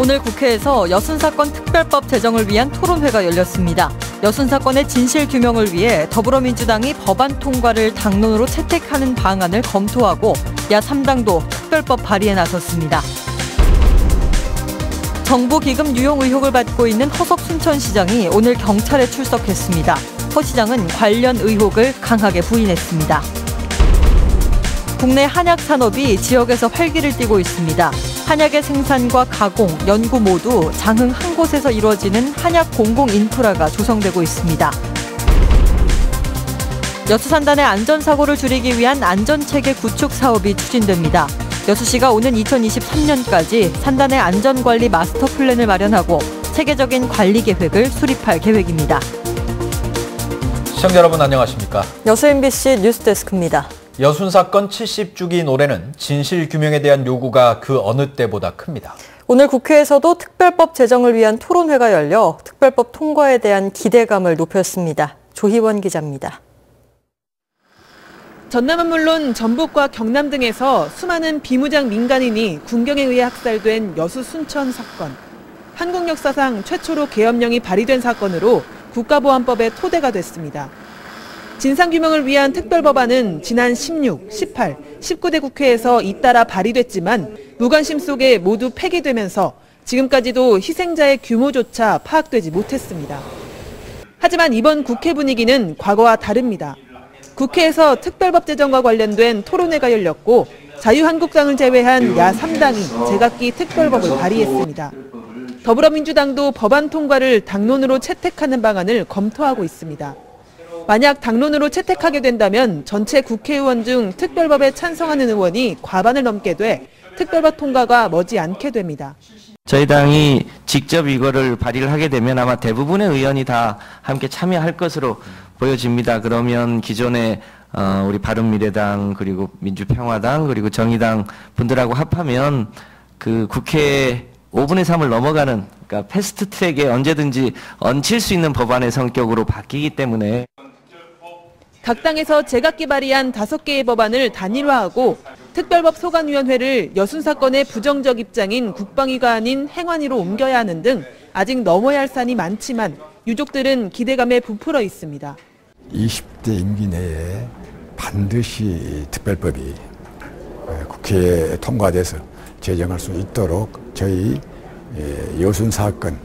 오늘 국회에서 여순사건 특별법 제정을 위한 토론회가 열렸습니다. 여순사건의 진실규명을 위해 더불어민주당이 법안 통과를 당론으로 채택하는 방안을 검토하고 야3당도 특별법 발의에 나섰습니다. 정부 기금 유용 의혹을 받고 있는 허석 순천시장이 오늘 경찰에 출석했습니다. 허 시장은 관련 의혹을 강하게 부인했습니다. 국내 한약 산업이 지역에서 활기를 띠고 있습니다. 한약의 생산과 가공, 연구 모두 장흥 한 곳에서 이루어지는 한약 공공 인프라가 조성되고 있습니다. 여수산단의 안전사고를 줄이기 위한 안전체계 구축 사업이 추진됩니다. 여수시가 오는 2023년까지 산단의 안전관리 마스터 플랜을 마련하고 체계적인 관리 계획을 수립할 계획입니다. 시청자 여러분 안녕하십니까? 여수 MBC 뉴스데스크입니다. 여순사건 70주기인 올해는 진실규명에 대한 요구가 그 어느 때보다 큽니다. 오늘 국회에서도 특별법 제정을 위한 토론회가 열려 특별법 통과에 대한 기대감을 높였습니다. 조희원 기자입니다. 전남은 물론 전북과 경남 등에서 수많은 비무장 민간인이 군경에 의해 학살된 여수 순천 사건. 한국 역사상 최초로 계엄령이 발의된 사건으로 국가보안법의 토대가 됐습니다. 진상규명을 위한 특별법안은 지난 16, 18, 19대 국회에서 잇따라 발의됐지만 무관심 속에 모두 폐기되면서 지금까지도 희생자의 규모조차 파악되지 못했습니다. 하지만 이번 국회 분위기는 과거와 다릅니다. 국회에서 특별법 제정과 관련된 토론회가 열렸고 자유한국당을 제외한 야3당이 제각기 특별법을 발의했습니다. 더불어민주당도 법안 통과를 당론으로 채택하는 방안을 검토하고 있습니다. 만약 당론으로 채택하게 된다면 전체 국회의원 중 특별법에 찬성하는 의원이 과반을 넘게 돼 특별법 통과가 머지않게 됩니다. 저희 당이 직접 이거를 발의를 하게 되면 아마 대부분의 의원이 다 함께 참여할 것으로 보여집니다. 그러면 기존의 우리 바른미래당 그리고 민주평화당 그리고 정의당 분들하고 합하면 그 국회 5분의 3을 넘어가는 그러니까 패스트트랙에 언제든지 얹힐 수 있는 법안의 성격으로 바뀌기 때문에 각 당에서 제각기 발의한 5개의 법안을 단일화하고 특별법 소관위원회를 여순사건의 부정적 입장인 국방위가 아닌 행안위로 옮겨야 하는 등 아직 넘어야 할 산이 많지만 유족들은 기대감에 부풀어 있습니다. 20대 임기 내에 반드시 특별법이 국회에 통과돼서 제정할 수 있도록 저희 여순사건,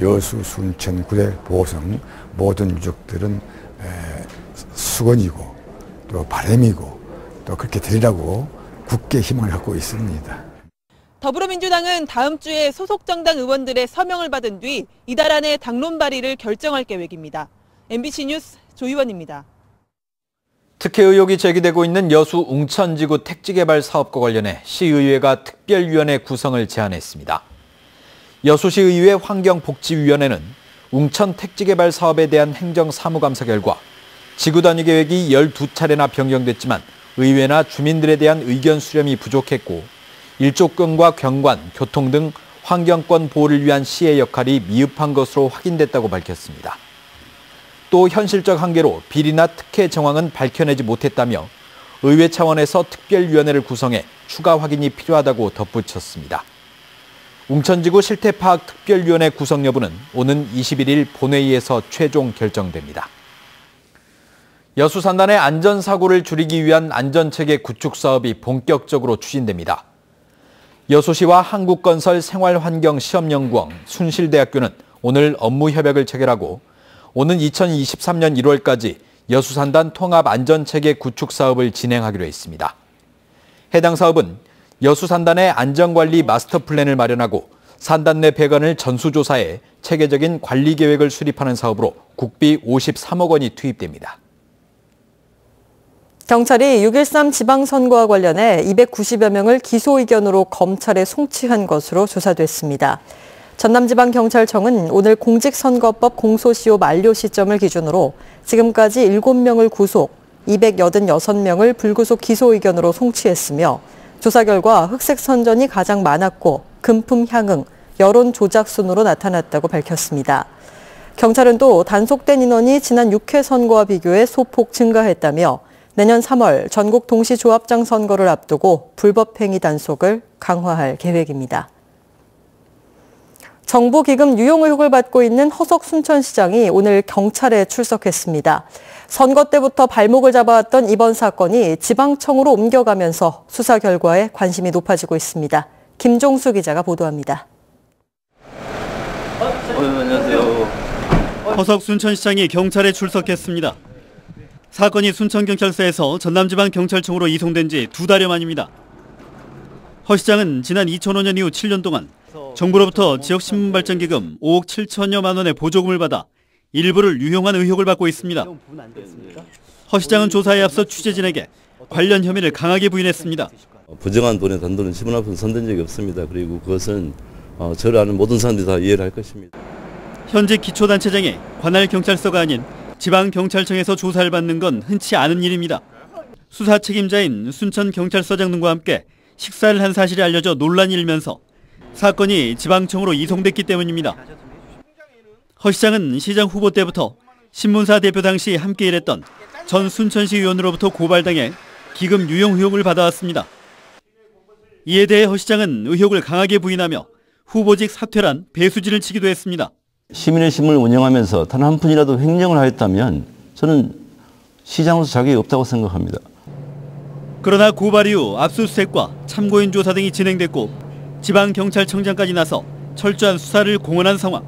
여수, 순천, 구례, 보성 모든 유족들은 수건이고 또 바람이고 또 그렇게 되리라고 굳게 희망을 갖고 있습니다. 더불어민주당은 다음 주에 소속 정당 의원들의 서명을 받은 뒤 이달 안에 당론 발의를 결정할 계획입니다. MBC 뉴스 조희원입니다. 특혜 의혹이 제기되고 있는 여수 웅천지구 택지개발 사업과 관련해 시의회가 특별위원회 구성을 제안했습니다. 여수시의회 환경복지위원회는 웅천 택지개발 사업에 대한 행정사무감사 결과 지구 단위 계획이 12차례나 변경됐지만 의회나 주민들에 대한 의견 수렴이 부족했고 일조권과 경관, 교통 등 환경권 보호를 위한 시의 역할이 미흡한 것으로 확인됐다고 밝혔습니다. 또 현실적 한계로 비리나 특혜 정황은 밝혀내지 못했다며 의회 차원에서 특별위원회를 구성해 추가 확인이 필요하다고 덧붙였습니다. 웅천지구 실태파악 특별위원회 구성 여부는 오는 21일 본회의에서 최종 결정됩니다. 여수산단의 안전사고를 줄이기 위한 안전체계 구축 사업이 본격적으로 추진됩니다. 여수시와 한국건설 생활환경시험연구원, 순실대학교는 오늘 업무 협약을 체결하고 오는 2023년 1월까지 여수산단 통합안전체계 구축 사업을 진행하기로 했습니다. 해당 사업은 여수산단의 안전관리 마스터 플랜을 마련하고 산단 내 배관을 전수조사해 체계적인 관리 계획을 수립하는 사업으로 국비 53억 원이 투입됩니다. 경찰이 6.13 지방선거와 관련해 290여 명을 기소 의견으로 검찰에 송치한 것으로 조사됐습니다. 전남지방경찰청은 오늘 공직선거법 공소시효 만료 시점을 기준으로 지금까지 7명을 구속, 286명을 불구속 기소 의견으로 송치했으며 조사 결과 흑색 선전이 가장 많았고 금품 향응, 여론 조작 순으로 나타났다고 밝혔습니다. 경찰은 또 단속된 인원이 지난 6회 선거와 비교해 소폭 증가했다며 내년 3월 전국 동시조합장 선거를 앞두고 불법행위 단속을 강화할 계획입니다. 정부 기금 유용 의혹을 받고 있는 허석 순천시장이 오늘 경찰에 출석했습니다. 선거 때부터 발목을 잡아왔던 이번 사건이 지방청으로 옮겨가면서 수사 결과에 관심이 높아지고 있습니다. 김종수 기자가 보도합니다. 안녕하세요. 허석 순천시장이 경찰에 출석했습니다. 사건이 순천경찰서에서 전남지방경찰청으로 이송된 지 2달여 만입니다. 허 시장은 지난 2005년 이후 7년 동안 정부로부터 지역신문발전기금 5억 7천여만 원의 보조금을 받아 일부를 유용한 의혹을 받고 있습니다. 허 시장은 조사에 앞서 취재진에게 관련 혐의를 강하게 부인했습니다. 부정한 돈에 단돈은 10원 앞은 손댄 적이 없습니다. 그리고 그것은 저를 아는 모든 사람들이 다 이해를 할 것입니다. 현직 기초단체장이 관할 경찰서가 아닌 지방경찰청에서 조사를 받는 건 흔치 않은 일입니다. 수사 책임자인 순천경찰서장 등과 함께 식사를 한 사실이 알려져 논란이 일면서 사건이 지방청으로 이송됐기 때문입니다. 허 시장은 시장 후보 때부터 신문사 대표 당시 함께 일했던 전 순천시 의원으로부터 고발당해 기금 유용 의혹을 받아왔습니다. 이에 대해 허 시장은 의혹을 강하게 부인하며 후보직 사퇴란 배수진을 치기도 했습니다. 시민의 신문을 운영하면서 단 한 푼이라도 횡령을 하였다면 저는 시장으로서 자격이 없다고 생각합니다. 그러나 고발 이후 압수수색과 참고인 조사 등이 진행됐고 지방경찰청장까지 나서 철저한 수사를 공언한 상황.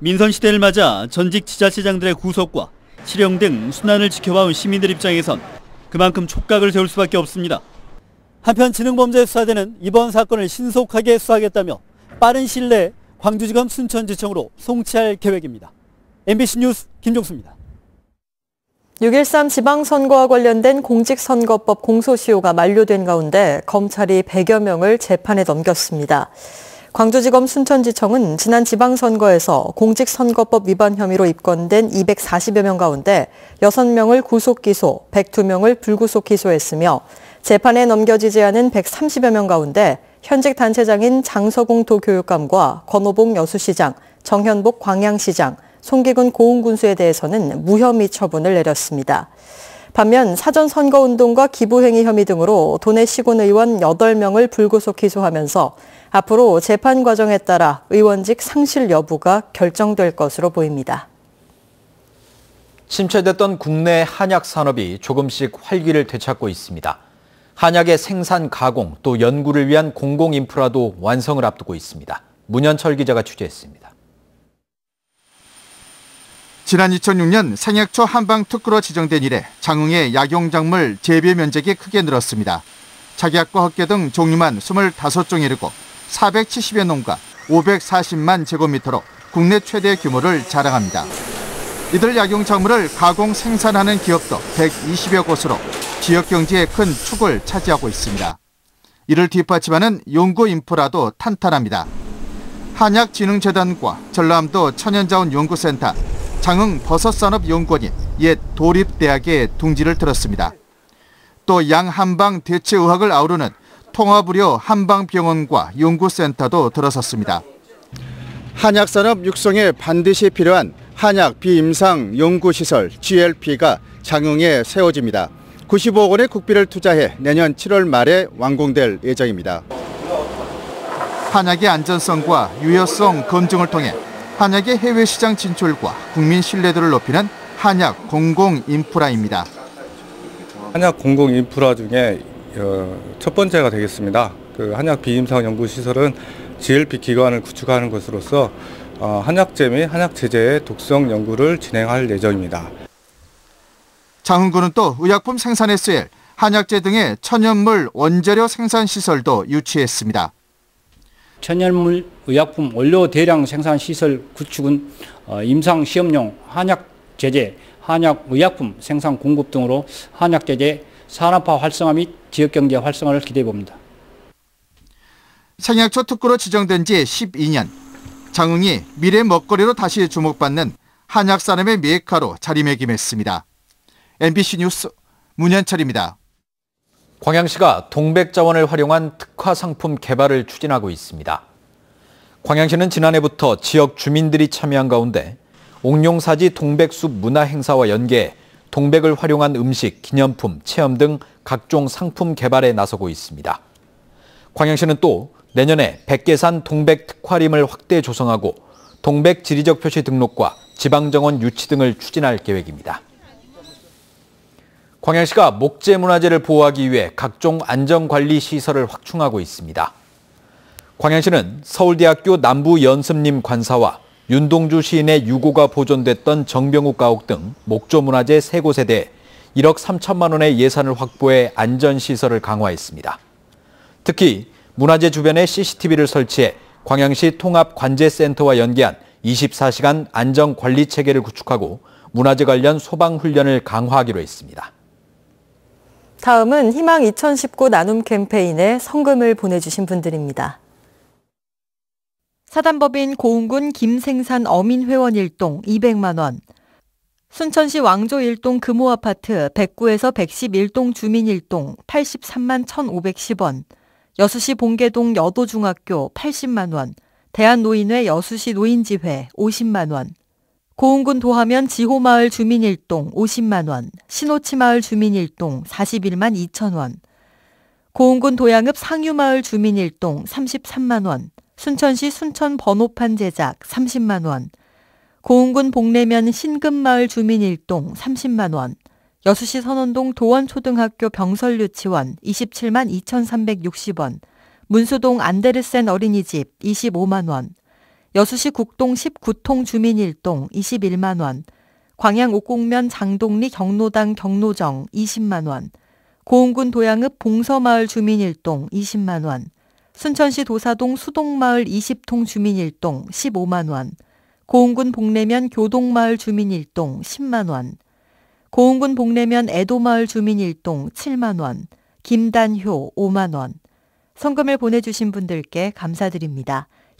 민선시대를 맞아 전직 지자체장들의 구속과 실형 등 순환을 지켜봐온 시민들 입장에선 그만큼 촉각을 세울 수밖에 없습니다. 한편 지능범죄수사대는 이번 사건을 신속하게 수사하겠다며 빠른 시일 내에 광주지검 순천지청으로 송치할 계획입니다. MBC 뉴스 김종수입니다. 6.13 지방선거와 관련된 공직선거법 공소시효가 만료된 가운데 검찰이 100여 명을 재판에 넘겼습니다. 광주지검 순천지청은 지난 지방선거에서 공직선거법 위반 혐의로 입건된 240여 명 가운데 6명을 구속기소, 102명을 불구속 기소했으며 재판에 넘겨지지 않은 130여 명 가운데 현직 단체장인 장서공 도교육감과 권오봉 여수시장, 정현복 광양시장, 송기근 고흥군수에 대해서는 무혐의 처분을 내렸습니다. 반면 사전선거운동과 기부행위 혐의 등으로 도내시군 의원 8명을 불구속 기소하면서 앞으로 재판 과정에 따라 의원직 상실 여부가 결정될 것으로 보입니다. 침체됐던 국내 한약 산업이 조금씩 활기를 되찾고 있습니다. 한약의 생산, 가공, 또 연구를 위한 공공 인프라도 완성을 앞두고 있습니다. 문현철 기자가 취재했습니다. 지난 2006년 생약초 한방특구로 지정된 이래 장흥의 약용작물 재배 면적이 크게 늘었습니다. 착약과 헛개 등 종류만 25종에 이르고 470여 농가 540만 제곱미터로 국내 최대 규모를 자랑합니다. 이들 약용작물을 가공 생산하는 기업도 120여 곳으로 지역 경제의 큰 축을 차지하고 있습니다. 이를 뒷받침하는 연구 인프라도 탄탄합니다. 한약진흥재단과 전라남도 천연자원연구센터, 장흥버섯산업연구원이 옛 도립대학에 둥지를 들었습니다. 또 양한방 대체의학을 아우르는 통합의료 한방병원과 연구센터도 들어섰습니다. 한약산업 육성에 반드시 필요한 한약 비임상 연구시설 GLP가 장흥에 세워집니다. 95억 원의 국비를 투자해 내년 7월 말에 완공될 예정입니다. 한약의 안전성과 유효성 검증을 통해 한약의 해외 시장 진출과 국민 신뢰도를 높이는 한약 공공 인프라입니다. 한약 공공 인프라 중에 첫 번째가 되겠습니다. 그 한약 비임상 연구시설은 GLP 기관을 구축하는 것으로서 한약재 및 한약제제의 독성 연구를 진행할 예정입니다. 장흥군은 또 의약품 생산에 쓰일 한약재 등의 천연물 원재료 생산 시설도 유치했습니다. 천연물 의약품 원료 대량 생산 시설 구축은 임상 시험용 한약 제제, 한약 의약품 생산 공급 등으로 한약 제제 산업화 활성화 및 지역 경제 활성화를 기대해 봅니다. 생약초 특구로 지정된 지 12년, 장흥이 미래 먹거리로 다시 주목받는 한약 산업의 메카로 자리매김했습니다. MBC 뉴스 문현철입니다. 광양시가 동백자원을 활용한 특화 상품 개발을 추진하고 있습니다. 광양시는 지난해부터 지역 주민들이 참여한 가운데 옥룡사지 동백숲 문화행사와 연계해 동백을 활용한 음식, 기념품, 체험 등 각종 상품 개발에 나서고 있습니다. 광양시는 또 내년에 백계산 동백특화림을 확대 조성하고 동백 지리적 표시 등록과 지방정원 유치 등을 추진할 계획입니다. 광양시가 목재문화재를 보호하기 위해 각종 안전관리 시설을 확충하고 있습니다. 광양시는 서울대학교 남부연습림 관사와 윤동주 시인의 유고가 보존됐던 정병욱 가옥 등 목조문화재 3곳에 대해 1억 3천만 원의 예산을 확보해 안전시설을 강화했습니다. 특히 문화재 주변에 CCTV를 설치해 광양시 통합관제센터와 연계한 24시간 안전관리 체계를 구축하고 문화재 관련 소방훈련을 강화하기로 했습니다. 다음은 희망 2019 나눔 캠페인에 성금을 보내주신 분들입니다. 사단법인 고운군 김생산 어민회원 1동 200만 원, 순천시 왕조 1동 금호아파트 109에서 111동 주민 1동 83만 1,510원, 여수시 봉계동 여도중학교 80만 원, 대한노인회 여수시 노인지회 50만 원, 고운군 도하면 지호마을 주민 1동 50만 원, 신호치마을 주민 1동 41만 2천 원, 고운군 도양읍 상유마을 주민 1동 33만 원, 순천시 순천 번호판 제작 30만 원, 고운군 복내면 신금마을 주민 1동 30만 원, 여수시 선원동 도원초등학교 병설유치원 27만 2,360원, 문수동 안데르센 어린이집 25만 원, 여수시 국동 19통 주민 1동 21만 원, 광양 옥곡면 장동리 경로당 경로정 20만 원, 고운군 도양읍 봉서마을 주민 1동 20만 원, 순천시 도사동 수동마을 20통 주민 1동 15만 원, 고운군 복내면 교동마을 주민 1동 10만 원, 고운군 복내면 애도마을 주민 1동 7만 원, 김단효 5만 원. 성금을 보내주신 분들께 감사드립니다.